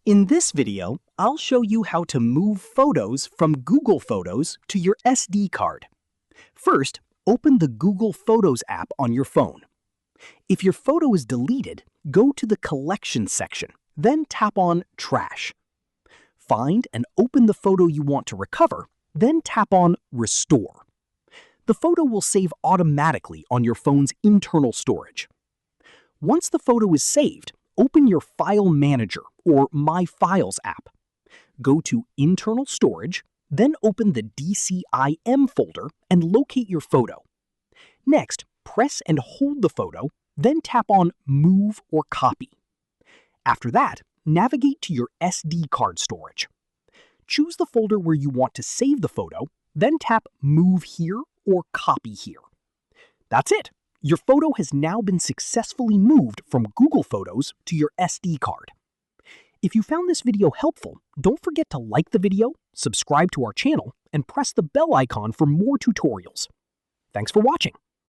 In this video, I'll show you how to move photos from Google Photos to your SD card. First, open the Google Photos app on your phone. If your photo is deleted, go to the Collections section, then tap on Trash. Find and open the photo you want to recover, then tap on Restore. The photo will save automatically on your phone's internal storage. Once the photo is saved, open your File Manager or My Files app. Go to Internal Storage, then open the DCIM folder and locate your photo. Next, press and hold the photo, then tap on Move or Copy. After that, navigate to your SD card storage. Choose the folder where you want to save the photo, then tap Move Here or Copy Here. That's it! Your photo has now been successfully moved from Google Photos to your SD card. If you found this video helpful, don't forget to like the video, subscribe to our channel, and press the bell icon for more tutorials. Thanks for watching.